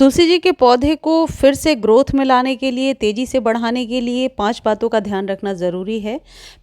तुलसी जी के पौधे को फिर से ग्रोथ में लाने के लिए, तेज़ी से बढ़ाने के लिए 5 बातों का ध्यान रखना ज़रूरी है।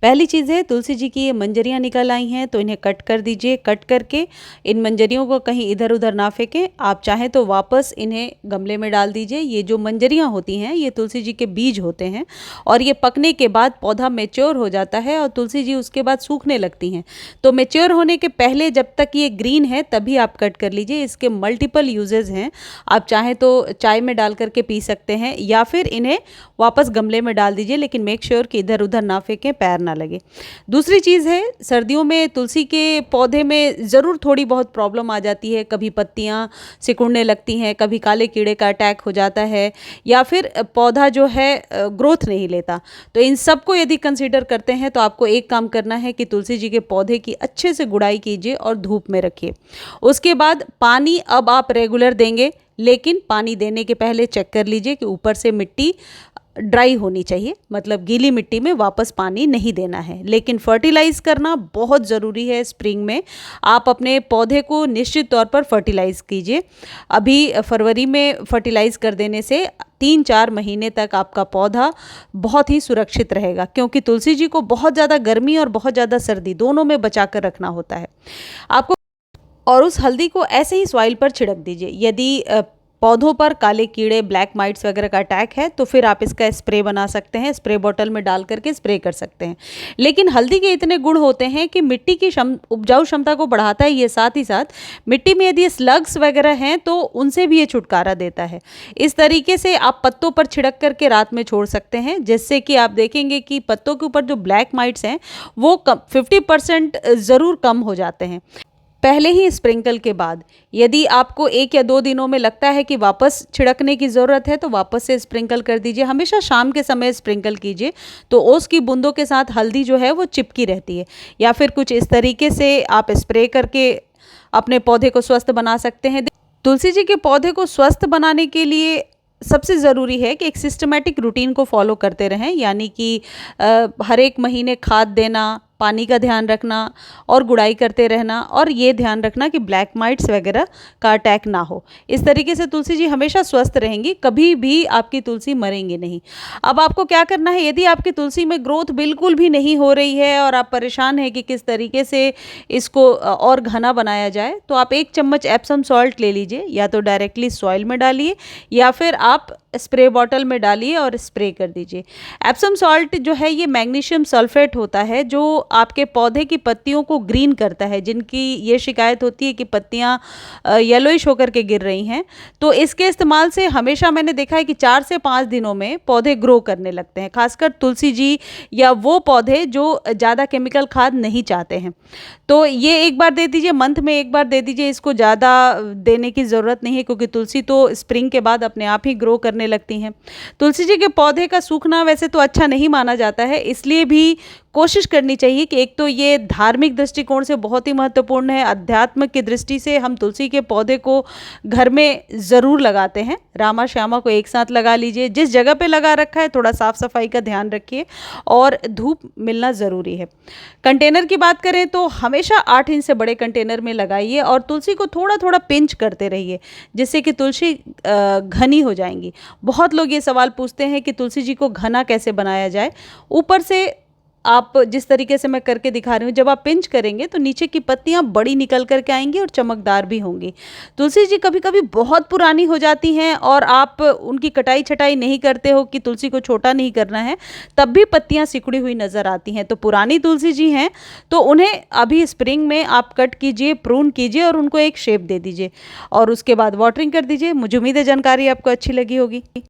पहली चीज़ है, तुलसी जी की ये मंजरियाँ निकल आई हैं तो इन्हें कट कर दीजिए। कट करके इन मंजरियों को कहीं इधर-उधर ना फेंकें। आप चाहें तो वापस इन्हें गमले में डाल दीजिए। ये जो मंजरियाँ होती हैं ये तुलसी जी के बीज होते हैं और ये पकने के बाद पौधा मैच्योर हो जाता है और तुलसी जी उसके बाद सूखने लगती हैं। तो मैच्योर होने के पहले जब तक ये ग्रीन है तभी आप कट कर लीजिए। इसके मल्टीपल यूजेज़ हैं। आप चाहें तो चाय में डाल करके पी सकते हैं या फिर इन्हें वापस गमले में डाल दीजिए, लेकिन मेक श्योर कि इधर उधर ना फेंकें, पैर ना लगे। दूसरी चीज़ है, सर्दियों में तुलसी के पौधे में ज़रूर थोड़ी बहुत प्रॉब्लम आ जाती है। कभी पत्तियां सिकुड़ने लगती हैं, कभी काले कीड़े का अटैक हो जाता है या फिर पौधा जो है ग्रोथ नहीं लेता। तो इन सब को यदि कंसिडर करते हैं तो आपको एक काम करना है कि तुलसी जी के पौधे की अच्छे से गुड़ाई कीजिए और धूप में रखिए। उसके बाद पानी अब आप रेगुलर देंगे, लेकिन पानी देने के पहले चेक कर लीजिए कि ऊपर से मिट्टी ड्राई होनी चाहिए, मतलब गीली मिट्टी में वापस पानी नहीं देना है। लेकिन फर्टिलाइज़ करना बहुत ज़रूरी है। स्प्रिंग में आप अपने पौधे को निश्चित तौर पर फर्टिलाइज़ कीजिए। अभी फरवरी में फर्टिलाइज़ कर देने से 3-4 महीने तक आपका पौधा बहुत ही सुरक्षित रहेगा, क्योंकि तुलसी जी को बहुत ज़्यादा गर्मी और बहुत ज़्यादा सर्दी दोनों में बचा कर रखना होता है आपको। और उस हल्दी को ऐसे ही सॉइल पर छिड़क दीजिए। यदि पौधों पर काले कीड़े, ब्लैक माइट्स वगैरह का अटैक है तो फिर आप इसका स्प्रे बना सकते हैं। स्प्रे बॉटल में डाल करके स्प्रे कर सकते हैं। लेकिन हल्दी के इतने गुण होते हैं कि मिट्टी की उपजाऊ क्षमता को बढ़ाता है ये, साथ ही साथ मिट्टी में यदि स्लग्स वगैरह हैं तो उनसे भी ये छुटकारा देता है। इस तरीके से आप पत्तों पर छिड़क करके रात में छोड़ सकते हैं, जिससे कि आप देखेंगे कि पत्तों के ऊपर जो ब्लैक माइट्स हैं वो 50% ज़रूर कम हो जाते हैं पहले ही स्प्रिंकल के बाद। यदि आपको 1 या 2 दिनों में लगता है कि वापस छिड़कने की ज़रूरत है तो वापस से स्प्रिंकल कर दीजिए। हमेशा शाम के समय स्प्रिंकल कीजिए तो ओस की बूंदों के साथ हल्दी जो है वो चिपकी रहती है। या फिर कुछ इस तरीके से आप स्प्रे करके अपने पौधे को स्वस्थ बना सकते हैं। तुलसी जी के पौधे को स्वस्थ बनाने के लिए सबसे ज़रूरी है कि एक सिस्टमेटिक रूटीन को फॉलो करते रहें, यानी कि हर एक महीने खाद देना, पानी का ध्यान रखना और गुड़ाई करते रहना, और ये ध्यान रखना कि ब्लैक माइट्स वगैरह का अटैक ना हो। इस तरीके से तुलसी जी हमेशा स्वस्थ रहेंगी, कभी भी आपकी तुलसी मरेंगी नहीं। अब आपको क्या करना है, यदि आपकी तुलसी में ग्रोथ बिल्कुल भी नहीं हो रही है और आप परेशान हैं कि किस तरीके से इसको और घना बनाया जाए, तो आप 1 चम्मच एप्सम सॉल्ट ले लीजिए। या तो डायरेक्टली सॉइल में डालिए या फिर आप स्प्रे बॉटल में डालिए और स्प्रे कर दीजिए। एप्सम सॉल्ट जो है ये मैग्नीशियम सल्फेट होता है जो आपके पौधे की पत्तियों को ग्रीन करता है। जिनकी ये शिकायत होती है कि पत्तियां येलोइश होकर के गिर रही हैं, तो इसके इस्तेमाल से हमेशा मैंने देखा है कि 4 से 5 दिनों में पौधे ग्रो करने लगते हैं, खासकर तुलसी जी या वो पौधे जो ज़्यादा केमिकल खाद नहीं चाहते हैं। तो ये एक बार दे दीजिए, मंथ में एक बार दे दीजिए। इसको ज़्यादा देने की ज़रूरत नहीं है, क्योंकि तुलसी तो स्प्रिंग के बाद अपने आप ही ग्रो करने लगती हैं। तुलसी जी के पौधे का सूखना वैसे तो अच्छा नहीं माना जाता है, इसलिए भी कोशिश करनी चाहिए कि एक तो ये धार्मिक दृष्टिकोण से बहुत ही महत्वपूर्ण है। अध्यात्म की दृष्टि से हम तुलसी के पौधे को घर में ज़रूर लगाते हैं। रामा श्यामा को एक साथ लगा लीजिए। जिस जगह पे लगा रखा है थोड़ा साफ़ सफाई का ध्यान रखिए और धूप मिलना ज़रूरी है। कंटेनर की बात करें तो हमेशा 8 इंच से बड़े कंटेनर में लगाइए और तुलसी को थोड़ा थोड़ा पिंच करते रहिए, जिससे कि तुलसी घनी हो जाएंगी। बहुत लोग ये सवाल पूछते हैं कि तुलसी जी को घना कैसे बनाया जाए। ऊपर से आप जिस तरीके से मैं करके दिखा रही हूँ, जब आप पिंच करेंगे तो नीचे की पत्तियाँ बड़ी निकल करके आएंगी और चमकदार भी होंगी। तुलसी जी कभी कभी बहुत पुरानी हो जाती हैं और आप उनकी कटाई छटाई नहीं करते हो कि तुलसी को छोटा नहीं करना है, तब भी पत्तियाँ सिकुड़ी हुई नज़र आती हैं। तो पुरानी तुलसी जी हैं तो उन्हें अभी स्प्रिंग में आप कट कीजिए, प्रून कीजिए और उनको एक शेप दे दीजिए और उसके बाद वाटरिंग कर दीजिए। मुझे उम्मीद है जानकारी आपको अच्छी लगी होगी।